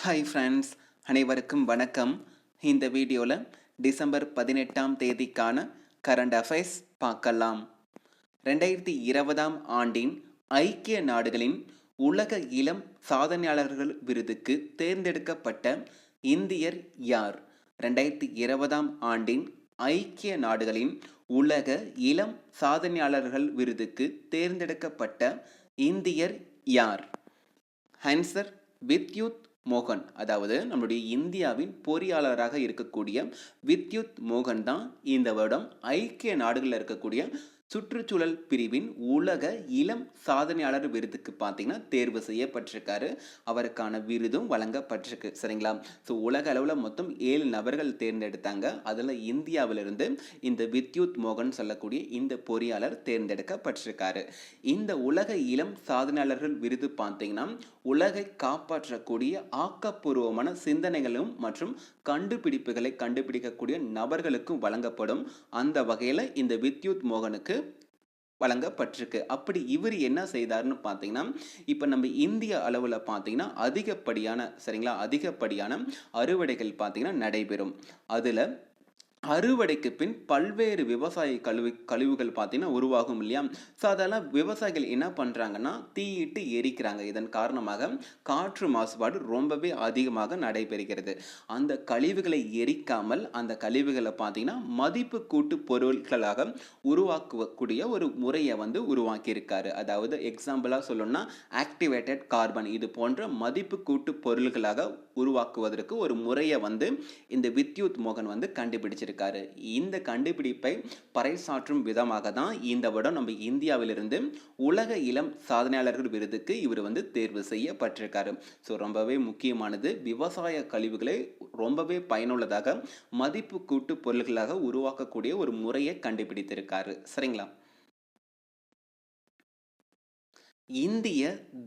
Hi friends, அனைவருக்கும் வணக்கம். இந்த வீடியோவில் டிசம்பர் 18ஆம் தேதிக்கான கரண்ட் அஃபேர்ஸ் பார்க்கலாம். 2020ஆம் ஆண்டின் ஐக்கிய நாடுகளின் உலக இளம் சாதனையாளர்கள் விருதுக்கு தேர்ந்தெடுக்கப்பட்ட இந்தியர் யார்? 2020ஆம் ஆண்டின் ஐக்கிய நாடுகளின் உலக இளம் சாதனையாளர்கள் விருதுக்கு தேர்ந்தெடுக்கப்பட்ட இந்தியர் யார்? ஆன்சர் வித்யுத் மோகன். அதாவது நம்முடைய இந்தியாவின் பொறியாளராக இருக்கக்கூடிய வித்யுத் மோகன் தான் இந்த வருடம் ஐக்கிய நாடுகளில் இருக்கக்கூடிய சுற்றுச்சூழல் பிரிவின் உலக இளம் சாதனையாளர் விருதுக்கு பார்த்தீங்கன்னா தேர்வு செய்யப்பட்டிருக்காரு. அவருக்கான விருதும் வழங்கப்பட்டிருக்கு. சரிங்களா? ஸோ உலக அளவில் மொத்தம் 7 நபர்கள் தேர்ந்தெடுத்தாங்க. அதில் இந்தியாவிலிருந்து இந்த வித்யுத் மோகன் சொல்லக்கூடிய இந்த பொறியாளர் தேர்ந்தெடுக்கப்பட்டிருக்காரு. இந்த உலக இளம் சாதனையாளர்கள் விருது பார்த்தீங்கன்னா உலகை காப்பாற்றக்கூடிய ஆக்கப்பூர்வமான சிந்தனைகளும் மற்றும் கண்டுபிடிப்புகளை கண்டுபிடிக்கக்கூடிய நபர்களுக்கும் வழங்கப்படும். அந்த வகையில் இந்த வித்யுத் மோகனுக்கு வழங்கப்பட்டிருக்கு. அப்படி இவர் என்ன செய்தார்னு பார்த்தீங்கன்னா, இப்போ நம்ம இந்திய அளவில் பார்த்தீங்கன்னா அதிகப்படியான அறுவடைகள் பார்த்தீங்கன்னா நடைபெறும். அதில் அறுவடைக்கு பின் பல்வேறு விவசாய கழிவுகள் பார்த்தீங்கன்னா உருவாகும் இல்லையா? ஸோ அதெல்லாம் விவசாயிகள் என்ன பண்ணுறாங்கன்னா தீயிட்டு எரிக்கிறாங்க. இதன் காரணமாக காற்று மாசுபாடு ரொம்பவே அதிகமாக நடைபெறுகிறது. அந்த கழிவுகளை எரிக்காமல் அந்த கழிவுகளை பார்த்தீங்கன்னா மதிப்பு கூட்டு பொருட்களாக உருவாக்கக்கூடிய ஒரு முறையை உருவாக்கியிருக்காரு. அதாவது எக்ஸாம்பிளாக சொல்லணும்னா ஆக்டிவேட்டட் கார்பன் இது போன்ற மதிப்பு கூட்டு பொருள்களாக உருவாக்குவதற்கு ஒரு முறையை இந்த வித்யுத் மோகன் கண்டுபிடிச்சிருக்காரு. இந்த கண்டுபிடிப்பை பறைசாற்றும் விதமாக தான் இந்த வருடம் நம்ம இந்தியாவிலிருந்து உலக இளம் சாதனையாளர்கள் விருதுக்கு இவர் தேர்வு செய்யப்பட்டிருக்காரு. ஸோ ரொம்பவே முக்கியமானது. விவசாய கழிவுகளை ரொம்பவே பயனுள்ளதாக மதிப்பு கூட்டு பொருள்களாக உருவாக்கக்கூடிய ஒரு முறையை கண்டுபிடித்திருக்காரு. சரிங்களா? இந்திய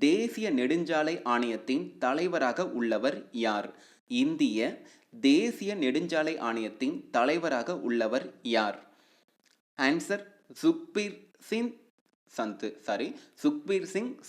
தேசிய நெடுஞ்சாலை ஆணையத்தின் தலைவராக உள்ளவர் யார்? இந்திய தேசிய நெடுஞ்சாலை ஆணையத்தின் தலைவராக உள்ளவர் யார்? ஆன்சர் சுக்பீர் சிங்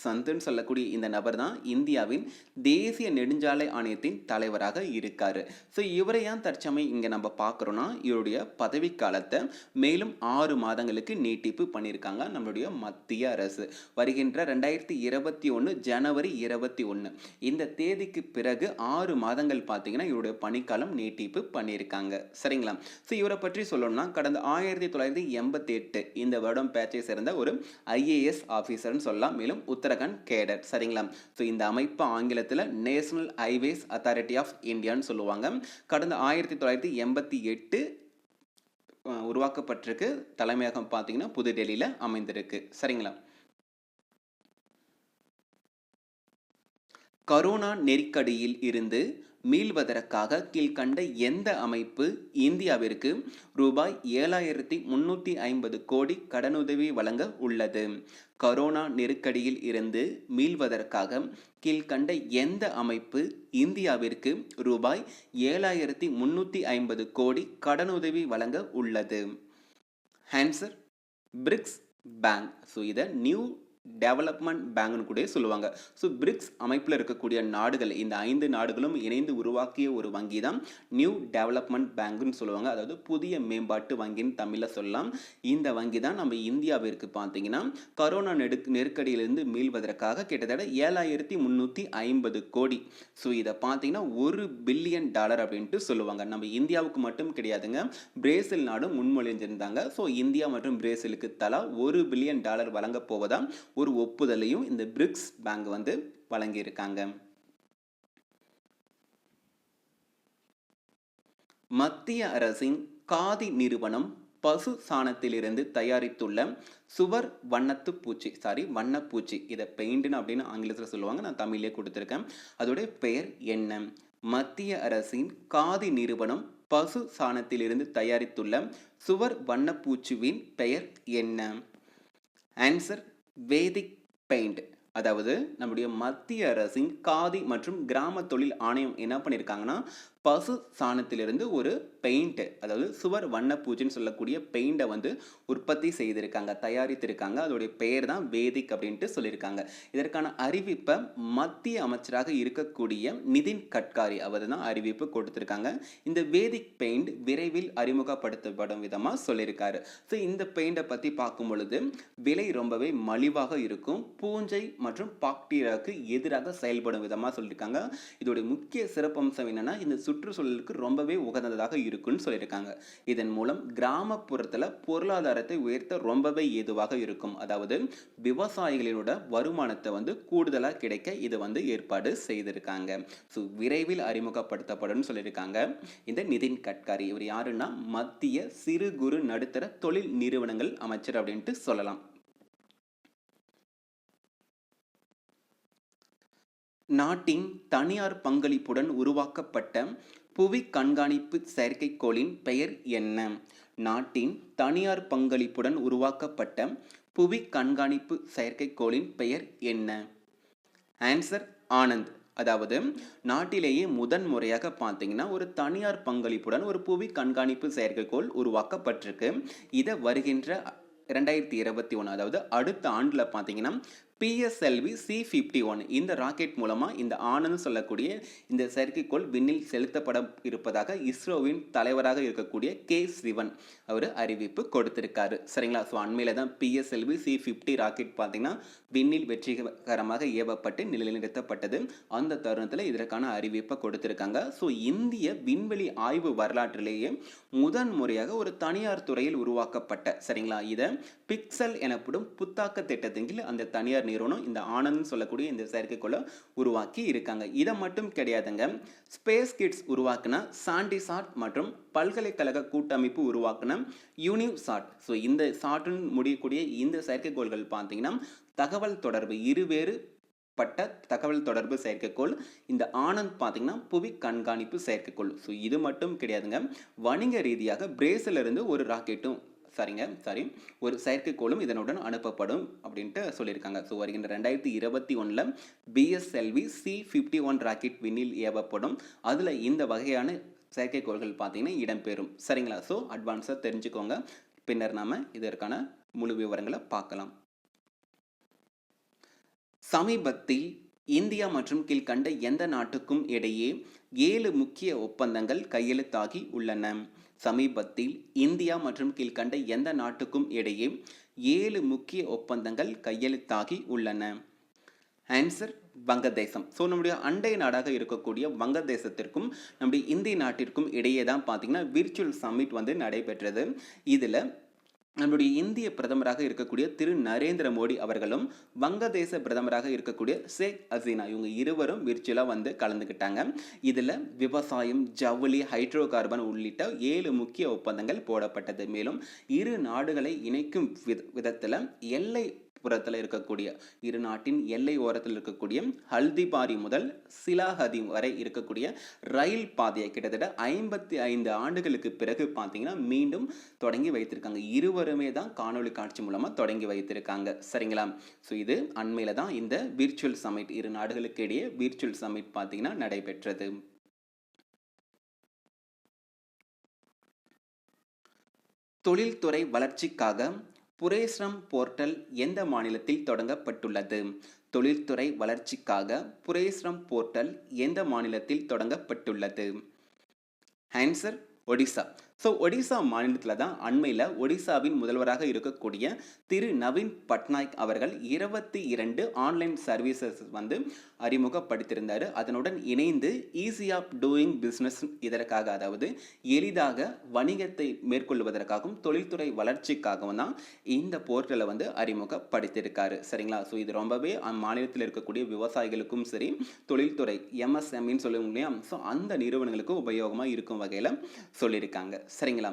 சந்துன்னு சொல்லக்கூடிய இந்த நபர் தான் இந்தியாவின் தேசிய நெடுஞ்சாலை ஆணையத்தின் தலைவராக இருக்காரு. ஸோ இவரை ஏன் தற்சமயம் இங்கே நம்ம பார்க்குறோன்னா இவருடைய பதவிக்காலத்தை மேலும் 6 மாதங்களுக்கு நீட்டிப்பு பண்ணியிருக்காங்க நம்மளுடைய மத்திய அரசு. வருகின்ற 2021 ஜனவரி 21 இந்த தேதிக்கு பிறகு 6 மாதங்கள் பார்த்தீங்கன்னா இவருடைய பணிக்காலம் நீட்டிப்பு பண்ணியிருக்காங்க. சரிங்களா? ஸோ இவரை பற்றி சொல்லணும்னா கடந்த 1988 இந்த வருடம் பேச்சை சேர்ந்த ஒரு IAS ஆஃபீஸர்னு சொல்லலாம். மேலும் உத்தரகண்ட் கேடர். சரிங்களா? ஸோ இந்த அமைப்பு ஆங்கிலத்தில் நேஷனல் ஹைவேஸ் அத்தாரிட்டி ஆஃப் இந்தியான்னு சொல்லுவாங்க. கடந்த 1988 உருவாக்கப்பட்டிருக்கு. தலைமையகம் பார்த்தீங்கன்னா புதுடெல்லியில் அமைந்திருக்கு. சரிங்களா? கரோனா நெருக்கடியில் இருந்து மீள்வதற்காக கீழ்கண்ட எந்த அமைப்பு இந்தியாவிற்கு ரூபாய் 7,350 கோடி கடனுதவி வழங்க உள்ளது? கரோனா நெருக்கடியில் இருந்து மீள்வதற்காக கீழ்கண்ட எந்த அமைப்பு இந்தியாவிற்கு ரூபாய் 7,350 கோடி கடனுதவி வழங்க உள்ளது? Answer BRICS bank. ஸோ இதை நியூ டெவலப்மெண்ட் பேங்க்னு கூட சொல்லுவாங்க. ஸோ பிரிக்ஸ் அமைப்பில் இருக்கக்கூடிய நாடுகள், இந்த 5 நாடுகளும் இணைந்து உருவாக்கிய ஒரு வங்கி தான் நியூ டெவலப்மெண்ட் பேங்க்னு சொல்லுவாங்க. அதாவது புதிய மேம்பாட்டு வங்கின்னு தமிழில் சொல்லலாம். இந்த வங்கி தான் நம்ம இந்தியாவிற்கு பார்த்தீங்கன்னா கரோனா நெருக்கடியிலிருந்து மீள்வதற்காக கிட்டத்தட்ட 7,350 கோடி. ஸோ இதை பார்த்தீங்கன்னா $1 பில்லியன் அப்படின்ட்டு சொல்லுவாங்க. நம்ம இந்தியாவுக்கு மட்டும் கிடையாதுங்க, பிரேசில் நாடும் முன்மொழிஞ்சிருந்தாங்க. ஸோ இந்தியா மற்றும் பிரேசிலுக்கு தலா $1 பில்லியன் வழங்க போவதா ஒரு ஒப்புதலையும் இந்த பிரிக்ஸ் பேங்க் வழங்கியிருக்காங்க. மத்திய அரசின் காதி நிறுவனம் பசு சாணத்திலிருந்து தயாரித்துள்ள சுவர் வண்ணப்பூச்சி, இதை பெயிண்ட்னு அப்படின்னு ஆங்கிலத்தில் சொல்லுவாங்க, நான் தமிழ்லேயே கொடுத்துருக்கேன். அதோடைய பெயர் என்ன? மத்திய அரசின் காதி நிறுவனம் பசு சாணத்திலிருந்து தயாரித்துள்ள சுவர் வண்ணப்பூச்சியின் பெயர் என்ன? ஆன்சர் வேதிக் பெயிண்ட். அதாவது நம்முடைய மத்திய அரசின் காதி மற்றும் கிராம தொழில் ஆணையம் என்ன பண்ணியிருக்காங்கன்னா பசு சாணத்திலிருந்து ஒரு பெயிண்ட், அதாவது சுவர் வண்ண பூச்சுன்னு சொல்லக்கூடிய பெயிண்டை வந்து உற்பத்தி செய்திருக்காங்க, தயாரித்திருக்காங்க. அதோடைய பெயர் தான் வேதிக் அப்படின்ட்டு சொல்லியிருக்காங்க. இதற்கான அறிவிப்பை மத்திய அமைச்சராக இருக்கக்கூடிய நிதின் கட்காரி அவர் தான் அறிவிப்பு கொடுத்திருக்காங்க. இந்த வேதிக் பெயிண்ட் விரைவில் அறிமுகப்படுத்தப்படும் விதமாக சொல்லியிருக்காரு. ஸோ இந்த பெயிண்டை பற்றி பார்க்கும் பொழுது விலை ரொம்பவே மலிவாக இருக்கும், பூஞ்சை மற்றும் பாக்டீரியாவுக்கு எதிராக செயல்படும் விதமாக சொல்லியிருக்காங்க. இதோடைய முக்கிய சிறப்பம்சம் என்னன்னா, இந்த சுற்றுச்சூழலுக்கு ரொம்பவே உகந்ததாக இருக்குன்னு சொல்லியிருக்காங்க. இதன் மூலம் கிராமப்புறத்தில் பொருளாதாரத்தை உயர்த்த ரொம்பவே ஏதுவாக இருக்கும். அதாவது விவசாயிகளோட வருமானத்தை வந்து கூடுதலாக கிடைக்க இது வந்து ஏற்பாடு செய்திருக்காங்க. ஸோ விரைவில் அறிமுகப்படுத்தப்படும் சொல்லியிருக்காங்க இந்த நிதின் கட்காரி. இவர் யாருன்னா மத்திய சிறு குறு நடுத்தர தொழில் நிறுவனங்கள் அமைச்சர் அப்படின்ட்டு சொல்லலாம். நாட்டின் தனியார் பங்களிப்புடன் உருவாக்கப்பட்ட புவி கண்காணிப்பு செயற்கைக்கோளின் பெயர் என்ன? நாட்டின் தனியார் பங்களிப்புடன் உருவாக்கப்பட்ட புவி கண்காணிப்பு செயற்கைக்கோளின் பெயர் என்ன? ஆன்சர் ஆனந்த். அதாவது நாட்டிலேயே முதன் முறையாக பார்த்தீங்கன்னா ஒரு தனியார் பங்களிப்புடன் ஒரு புவி கண்காணிப்பு செயற்கைக்கோள் உருவாக்கப்பட்டிருக்கு. இதை வருகின்ற 2021, அதாவது அடுத்த ஆண்டில் பார்த்தீங்கன்னா PSLV C51 இந்த ராக்கெட் மூலமாக இந்த ஆனந்த் சொல்லக்கூடிய இந்த செயற்கைக்கோள் விண்ணில் செலுத்தப்பட இருப்பதாக இஸ்ரோவின் தலைவராக இருக்கக்கூடிய K. சிவன் அவர் அறிவிப்பு கொடுத்திருக்காரு. சரிங்களா? ஸோ அண்மையில் தான் PSLV C50 ராக்கெட் பார்த்தீங்கன்னா விண்ணில் வெற்றிகரமாக ஏவப்பட்டு நிலைநிறுத்தப்பட்டது. அந்த தருணத்தில் இதற்கான அறிவிப்பை கொடுத்திருக்காங்க. ஸோ இந்திய விண்வெளி ஆய்வு வரலாற்றிலேயே முதன் முறையாக ஒரு தனியார் துறையில் உருவாக்கப்பட்ட, சரிங்களா, இதை பிக்சல் எனப்படும் புத்தாக்க திட்டத்தின் கீழ் அந்த தனியார் நிறுவனம் இந்த ஆனந்த் சொல்லக்கூடிய இந்த செயற்கைக்கோளை உருவாக்கி இருக்காங்க. இதை மட்டும் கிடையாதுங்க, ஸ்பேஸ் கிட்ஸ் உருவாக்கின சாண்டிசாட் மற்றும் பல்கலைக்கழக கூட்டமைப்பு உருவாக்கின யூனிசாட். ஸோ இந்த சாட்டுன்னு முடியக்கூடிய இந்த செயற்கைக்கோள்கள் பார்த்தீங்கன்னா தகவல் தொடர்பு இருவேறு பட்ட தகவல் தொடர்பு செயற்கைக்கோள். இந்த ஆனந்த் பார்த்தீங்கன்னா புவி கண்காணிப்பு செயற்கைக்கோள். ஸோ இது மட்டும் கிடையாதுங்க, வணிக ரீதியாக பிரேசிலிருந்து ஒரு ராக்கெட்டும் ஒரு செயற்கைக்கோளும் இதனுடன் அனுப்பப்படும் அப்படின்ட்டு சொல்லியிருக்காங்க. ஸோ வருகின்ற 2021 BSLV C51 ராக்கெட் விண்ணில் ஏவப்படும். அதில் இந்த வகையான செயற்கைக்கோள்கள் பார்த்தீங்கன்னா இடம்பெறும். சரிங்களா? ஸோ அட்வான்ஸாக தெரிஞ்சுக்கோங்க, பின்னர் நாம் இதற்கான முழு விவரங்களை பார்க்கலாம். சமீபத்தில் இந்தியா மற்றும் கீழ்கண்ட எந்த நாட்டுக்கும் இடையே 7 முக்கிய ஒப்பந்தங்கள் கையெழுத்தாகி உள்ளன? சமீபத்தில் இந்தியா மற்றும் கீழ்கண்ட எந்த நாட்டுக்கும் இடையே 7 முக்கிய ஒப்பந்தங்கள் கையெழுத்தாகி உள்ளன? ஆன்சர் வங்கதேசம். ஸோ நம்முடைய அண்டை நாடாக இருக்கக்கூடிய வங்கதேசத்திற்கும் நம்முடைய இந்திய நாட்டிற்கும் இடையே தான் பார்த்தீங்கன்னா விர்ச்சுவல் சம்மிட் வந்து நடைபெற்றது. இதில் நம்முடைய இந்திய பிரதமராக இருக்கக்கூடிய திரு நரேந்திர மோடி அவர்களும் வங்கதேச பிரதமராக இருக்கக்கூடிய ஷேக் ஹசீனா இவங்க இருவரும் விர்ச்சுவலாக வந்து கலந்துக்கிட்டாங்க. இதில் விவசாயம், ஜவுளி, ஹைட்ரோ கார்பன் உள்ளிட்ட 7 முக்கிய ஒப்பந்தங்கள் போடப்பட்டது. மேலும் இரு நாடுகளை இணைக்கும் விதத்தில் எல்லை புறத்தில் இருக்கக்கூடிய இரு நாட்டின் எல்லை ஓரத்தில் இருக்கக்கூடிய ஹல்திபாரி முதல் சிலாஹதி வரை இருக்கக்கூடிய ரயில் பாதையை கிட்டத்தட்ட 55 ஆண்டுகளுக்கு பிறகு பார்த்தீங்கன்னா மீண்டும் தொடங்கி வைத்திருக்காங்க. இருவருமே தான் காணொலி காட்சி மூலமாக தொடங்கி வைத்திருக்காங்க. சரிங்களா? ஸோ இது அண்மையில் தான் இந்த விர்ச்சுவல் சமிட், இரு நாடுகளுக்கு இடையே விர்ச்சுவல் சமிட் பார்த்தீங்கன்னா நடைபெற்றது. தொழில்துறை வளர்ச்சிக்காக புரேஸ்ரம் போர்ட்டல் எந்த மாநிலத்தில் தொடங்கப்பட்டுள்ளது? தொழில்துறை வளர்ச்சிக்காக புரேஸ்ரம் போர்ட்டல் எந்த மாநிலத்தில் தொடங்கப்பட்டுள்ளது? ஆன்சர் ஒடிசா. ஸோ ஒடிசா மாநிலத்தில் தான் அண்மையில் ஒடிசாவின் முதல்வராக இருக்கக்கூடிய திரு நவீன் பட்நாயக் அவர்கள் 22 ஆன்லைன் சர்வீசஸ் வந்து அறிமுகப்படுத்தியிருந்தார். அதனுடன் இணைந்து ஈஸி ஆஃப் டூயிங் பிஸ்னஸ் இதற்காக, அதாவது எளிதாக வணிகத்தை மேற்கொள்வதற்காகவும் தொழில்துறை வளர்ச்சிக்காகவும் தான் இந்த போர்ட்டலை வந்து அறிமுகப்படுத்தியிருக்காரு. சரிங்களா? ஸோ இது ரொம்பவே மாநிலத்தில் இருக்கக்கூடிய விவசாயிகளுக்கும் சரி, தொழில்துறை MSMEன்னு சொல்லுவோம் இல்லையா, ஸோ அந்த நிறுவனங்களுக்கும் உபயோகமாக இருக்கும் வகையில் சொல்லியிருக்காங்க. சரிங்களா?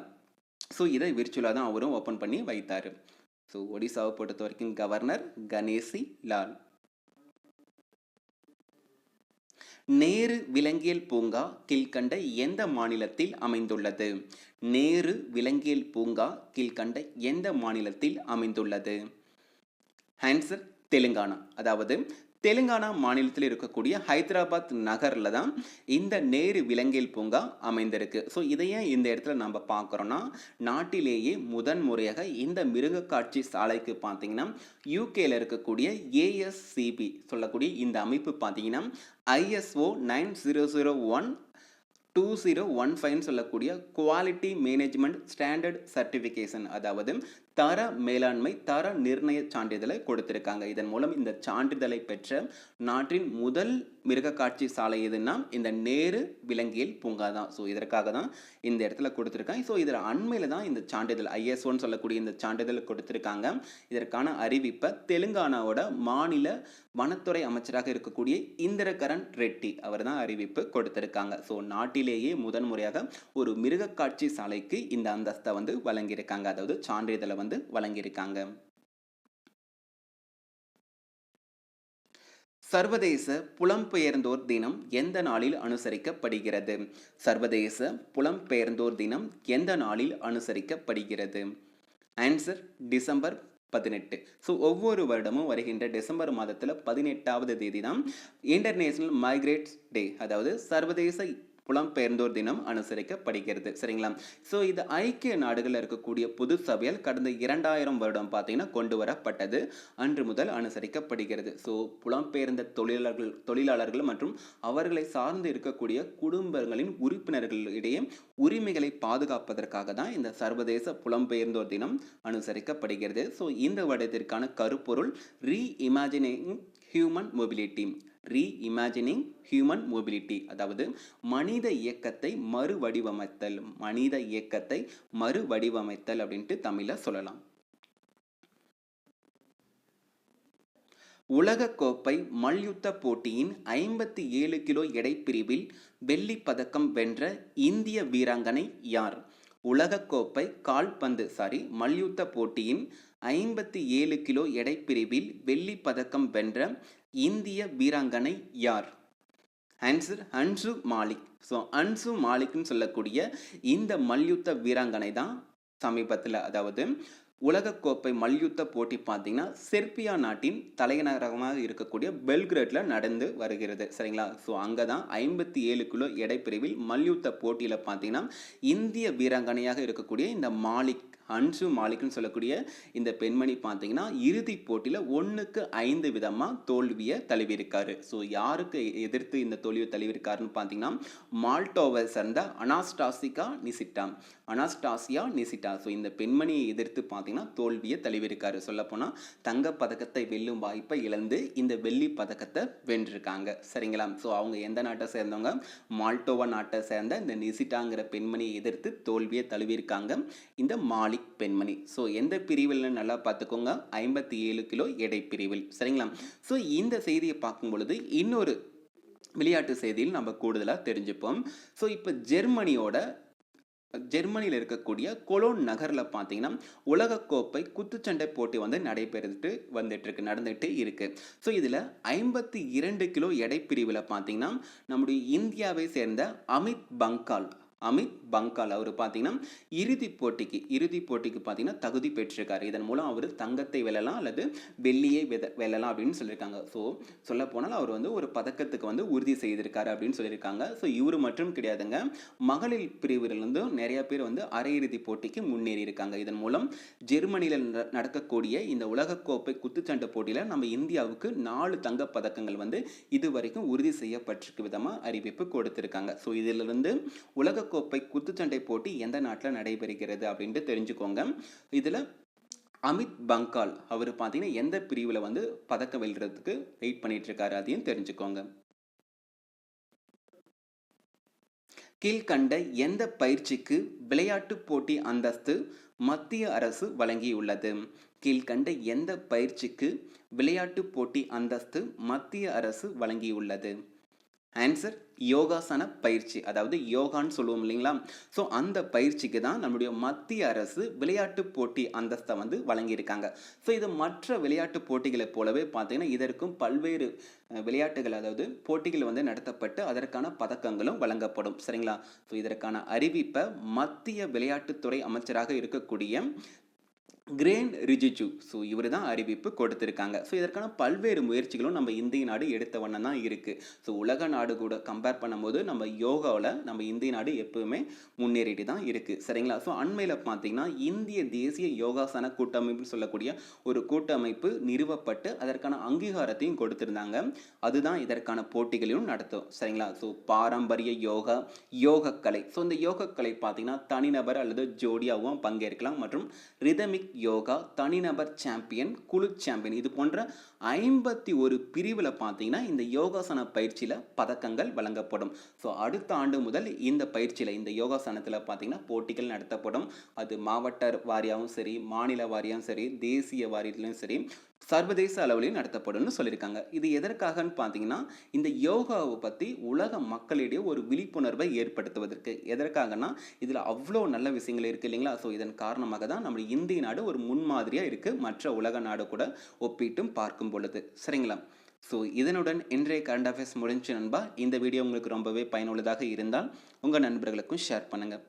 ஸோ இதை விர்ச்சுவலாக தான் அவரும் ஓப்பன் பண்ணி வைத்தார். ஸோ ஒடிசாவை பொறுத்த வரைக்கும் கவர்னர் கணேசி லால். நேரு விலங்கியல் பூங்கா கீழ்கண்ட எந்த மாநிலத்தில் அமைந்துள்ளது? நேரு விலங்கியல் பூங்கா கீழ்கண்ட எந்த மாநிலத்தில் அமைந்துள்ளது? ஆன்சர் தெலுங்கானா. அதாவது தெலுங்கானா மாநிலத்தில் இருக்கக்கூடிய ஹைதராபாத் நகரில் தான் இந்த நேரு விலங்கியல் பூங்கா அமைந்திருக்கு. ஸோ இதை ஏன் இந்த இடத்துல நம்ம பார்க்குறோன்னா, நாட்டிலேயே முதன் முறையாக இந்த மிருக காட்சி சாலைக்கு பார்த்தீங்கன்னா யூகேல இருக்கக்கூடிய ஏஎஸ்சிபி சொல்லக்கூடிய இந்த அமைப்பு பார்த்தீங்கன்னா ISO 9001 2015 சொல்லக்கூடிய குவாலிட்டி மேனேஜ்மெண்ட் ஸ்டாண்டர்ட் சர்டிஃபிகேஷன், அதாவது தர மேலாண்மை தர நிர்ணய சான்றிதழை கொடுத்திருக்காங்க. இதன் மூலம் இந்த சான்றிதழை பெற்ற நாட்டின் முதல் மிருக காட்சி சாலை எதுன்னா இந்த நேரு விலங்கியல் பூங்கா தான். ஸோ இதற்காக தான் இந்த இடத்துல கொடுத்துருக்காங்க. ஸோ இதில் அண்மையில் தான் இந்த சான்றிதழ் ISOன்னு சொல்லக்கூடிய இந்த சான்றிதழ் கொடுத்துருக்காங்க. இதற்கான அறிவிப்பை தெலுங்கானாவோட மாநில வனத்துறை அமைச்சராக இருக்கக்கூடிய இந்திரகரன் ரெட்டி அவர் தான் அறிவிப்பு கொடுத்திருக்காங்க. ஸோ நாட்டிலேயே முதன்முறையாக ஒரு மிருக காட்சி சாலைக்கு இந்த அந்தஸ்தை வந்து வழங்கியிருக்காங்க, அதாவது சான்றிதழை வந்து வழங்கியிருக்காங்க. சர்வதேச புலம்பெயர்ந்தோர் தினம் எந்த நாளில் அனுசரிக்கப்படுகிறது? சர்வதேச புலம்பெயர்ந்தோர் தினம் எந்த நாளில் அனுசரிக்கப்படுகிறது? Answer December 18. ஸோ ஒவ்வொரு வருடமும் வருகின்ற டிசம்பர் மாதத்தில் 18வது தேதி தான் இன்டர்நேஷனல் மைக்ரேட்ஸ் டே, அதாவது சர்வதேச புலம்பெயர்ந்தோர் தினம் அனுசரிக்கப்படுகிறது. சரிங்களா? ஸோ இது ஐக்கிய நாடுகளில் இருக்கக்கூடிய பொது சபையால் கடந்த 2000 வருடம் பார்த்தீங்கன்னா கொண்டு வரப்பட்டது. அன்று முதல் அனுசரிக்கப்படுகிறது. ஸோ புலம்பெயர்ந்த தொழிலாளர்கள் மற்றும் அவர்களை சார்ந்து இருக்கக்கூடிய குடும்பங்களின் உறுப்பினர்களிடையே உரிமைகளை பாதுகாப்பதற்காக தான் இந்த சர்வதேச புலம்பெயர்ந்தோர் தினம் அனுசரிக்கப்படுகிறது. ஸோ இந்த வருடத்திற்கான கருப்பொருள் ரீஇமேஜினிங் ஹியூமன் மொபிலிட்டி. ரீஇமேஜினிங் ஹியூமன் மொபிலிட்டி, அதாவது மனித இயக்கத்தை மறுவடிவமைத்தல். மனித இயக்கத்தை மறுவடிவமைத்தல் அப்படின்ட்டு தமிழில் சொல்லலாம். உலகக்கோப்பை மல்யுத்த போட்டியின் 57 கிலோ எடை பிரிவில் வெள்ளி பதக்கம் வென்ற இந்திய வீராங்கனை யார்? உலகக்கோப்பை மல்யுத்த போட்டியின் 57 கிலோ எடை பிரிவில் வெள்ளி பதக்கம் வென்ற இந்திய வீராங்கனை யார்? ஆன்சர் அன்சு மாலிக். ஸோ அன்சு மாலிக்னு சொல்லக்கூடிய இந்த மல்யுத்த வீராங்கனை தான் சமீபத்தில், அதாவது உலகக்கோப்பை மல்யுத்த போட்டி பார்த்தீங்கன்னா செர்பியா நாட்டின் தலைநகரமாக இருக்கக்கூடிய பெல்கிரேட்டில் நடந்து வருகிறது. சரிங்களா? ஸோ அங்கே தான் 57 கிலோ எடை பிரிவில் மல்யுத்த போட்டியில் பார்த்தீங்கன்னா இந்திய வீராங்கனையாக இருக்கக்கூடிய இந்த அன்சு மாலிக்னு சொல்லக்கூடிய இந்த பெண்மணி பார்த்தீங்கன்னா இறுதிப் போட்டியில் 1-5 விதமாக தோல்வியை தழுவியிருக்காரு. ஸோ யாருக்கு எதிர்த்து இந்த தோல்வியை தழுவியிருக்காருன்னு பார்த்தீங்கன்னா மால்டோவை சேர்ந்த அனாஸ்டாசியா நிசிட்டா. ஸோ இந்த பெண்மணியை எதிர்த்து பார்த்தீங்கன்னா தோல்வியை தழுவியிருக்காரு. சொல்லப்போனால் தங்கப்பதக்கத்தை வெல்லும் வாய்ப்பை இழந்து இந்த வெள்ளி பதக்கத்தை வென்றிருக்காங்க. சரிங்களா? ஸோ அவங்க எந்த நாட்டை சேர்ந்தவங்க? மால்டோவா நாட்டை சேர்ந்த இந்த நிசிட்டாங்கிற பெண்மணியை எதிர்த்து தோல்வியை தழுவியிருக்காங்க இந்த மாலிக் பெண்மணி. ஸோ எந்த பிரிவில் நல்லா பார்த்துக்கோங்க? 57 கிலோ எடை பிரிவில். சரிங்களா? ஸோ இந்த செய்தியை பார்க்கும் பொழுது இன்னொரு விளையாட்டு செய்தியில் நம்ம கூடுதலாக தெரிஞ்சுப்போம். ஸோ இப்போ ஜெர்மனியில் இருக்கக்கூடிய கொலோன் நகரில் பார்த்தீங்கன்னா உலகக்கோப்பை குத்துச்சண்டை போட்டி வந்து நடந்துட்டு இருக்கு. ஸோ இதில் 52 கிலோ எடை பிரிவில் பார்த்தீங்கன்னா நம்முடைய இந்தியாவை சேர்ந்த அமித் பங்கால் அவர் பார்த்தீங்கன்னா இறுதிப் போட்டிக்கு பார்த்தீங்கன்னா தகுதி பெற்றிருக்காரு. இதன் மூலம் அவர் தங்கத்தை வெல்லலாம் அல்லது வெள்ளியை வெல்லலாம் அப்படின்னு சொல்லியிருக்காங்க. ஸோ சொல்ல போனால் அவர் வந்து ஒரு பதக்கத்துக்கு வந்து உறுதி செய்திருக்காரு அப்படின்னு சொல்லியிருக்காங்க. ஸோ இவர் மட்டும் கிடையாதுங்க, மகளிர் பிரிவிலிருந்து நிறைய பேர் வந்து அரையிறுதி போட்டிக்கு முன்னேறி இருக்காங்க. இதன் மூலம் ஜெர்மனியில் நடக்கக்கூடிய இந்த உலகக்கோப்பை குத்துச்சண்டை போட்டியில் நம்ம இந்தியாவுக்கு 4 தங்க பதக்கங்கள் வந்து இதுவரைக்கும் உறுதி செய்யப்பட்டிருக்கு விதமாக அறிவிப்பு கொடுத்திருக்காங்க. ஸோ இதிலிருந்து உலகக்கோப்பை குத்துச்சண்டை போட்டி எந்த நாட்டில் நடைபெறுகிறது அப்படின்ட்டு தெரிஞ்சுக்கோங்க. இதில் அமித் பங்கால் அவர் பார்த்தீங்கன்னா எந்த பிரிவில் வந்து பதக்கம் வெல்றதுக்கு வெயிட் பண்ணிட்டு இருக்காரு அதையும் தெரிஞ்சுக்கோங்க. கீழ்கண்ட எந்த பயிற்சிக்கு விளையாட்டு போட்டி அந்தஸ்து மத்திய அரசு வழங்கியுள்ளது? கீழ்கண்ட எந்த பயிற்சிக்கு விளையாட்டு போட்டி அந்தஸ்து மத்திய அரசு வழங்கியுள்ளது? ஆன்சர் யோகாசன பயிற்சி, அதாவது யோகான்னு சொல்லுவோம் இல்லைங்களா? ஸோ அந்த பயிற்சிக்கு தான் நம்முடைய மத்திய அரசு விளையாட்டு போட்டி அந்தஸ்தை வந்து வழங்கியிருக்காங்க. ஸோ இது மற்ற விளையாட்டு போட்டிகளை போலவே பார்த்தீங்கன்னா இதற்கும் பல்வேறு விளையாட்டுகள், அதாவது போட்டிகள் வந்து நடத்தப்பட்டு அதற்கான பதக்கங்களும் வழங்கப்படும். சரிங்களா? ஸோ இதற்கான அறிவிப்பை மத்திய விளையாட்டுத்துறை அமைச்சராக இருக்கக்கூடிய கிரேன் ரிஜிஜு ஸோ இவர் தான் அறிவிப்பு கொடுத்திருக்காங்க. ஸோ இதற்கான பல்வேறு முயற்சிகளும் நம்ம இந்திய நாடு எடுத்த வண்ணம் தான் இருக்குது. ஸோ உலக நாடு கூட கம்பேர் பண்ணும்போது நம்ம யோகாவில் நம்ம இந்திய நாடு எப்பவுமே முன்னேறிட்டு தான் இருக்குது. சரிங்களா? ஸோ அண்மையில் பார்த்தீங்கன்னா இந்திய தேசிய யோகாசன கூட்டமைப்புன்னு சொல்லக்கூடிய ஒரு கூட்டமைப்பு நிறுவப்பட்டு அதற்கான அங்கீகாரத்தையும் கொடுத்திருந்தாங்க. அதுதான் இதற்கான போட்டிகளையும் நடத்தும். சரிங்களா? ஸோ பாரம்பரிய யோகா, யோகக்கலை. ஸோ இந்த யோகக்கலை பார்த்தீங்கன்னா தனிநபர் அல்லது ஜோடியாகவும் பங்கேற்கலாம் மற்றும் ரிதமிக் யோகா, தனிநபர் சாம்பியன், குழு சாம்பியன் இது போன்ற 51 பிரிவில் பார்த்தீங்கன்னா இந்த யோகாசன பயிற்சியில் பதக்கங்கள் வழங்கப்படும். ஸோ அடுத்த ஆண்டு முதல் இந்த பயிற்சியில் இந்த யோகாசனத்தில் பார்த்தீங்கன்னா போட்டிகள் நடத்தப்படும். அது மாவட்ட வாரியாகவும் சரி, மாநில வாரியாகவும் சரி, தேசிய வாரியத்திலும் சரி, சர்வதேச அளவிலையும் நடத்தப்படும்னு சொல்லியிருக்காங்க. இது எதற்காகன்னு பார்த்தீங்கன்னா இந்த யோகாவை பற்றி உலக மக்களிடையே ஒரு விழிப்புணர்வை ஏற்படுத்துவதற்கு. எதற்காகனா இதில் அவ்வளோ நல்ல விஷயங்கள் இருக்குது இல்லைங்களா? ஸோ இதன் காரணமாக தான் நம்ம இந்திய நாடு ஒரு முன்மாதிரியாக இருக்குது மற்ற உலக நாடு கூட ஒப்பிட்டும் பார்க்கும் பொழுது. சரிங்களா? ஸோ இதனுடன் இன்றைய கரண்ட் அஃபேர்ஸ் முடிஞ்சு நண்பா. இந்த வீடியோ உங்களுக்கு ரொம்பவே பயனுள்ளதாக இருந்தால் உங்கள் நண்பர்களுக்கும் ஷேர் பண்ணுங்கள்.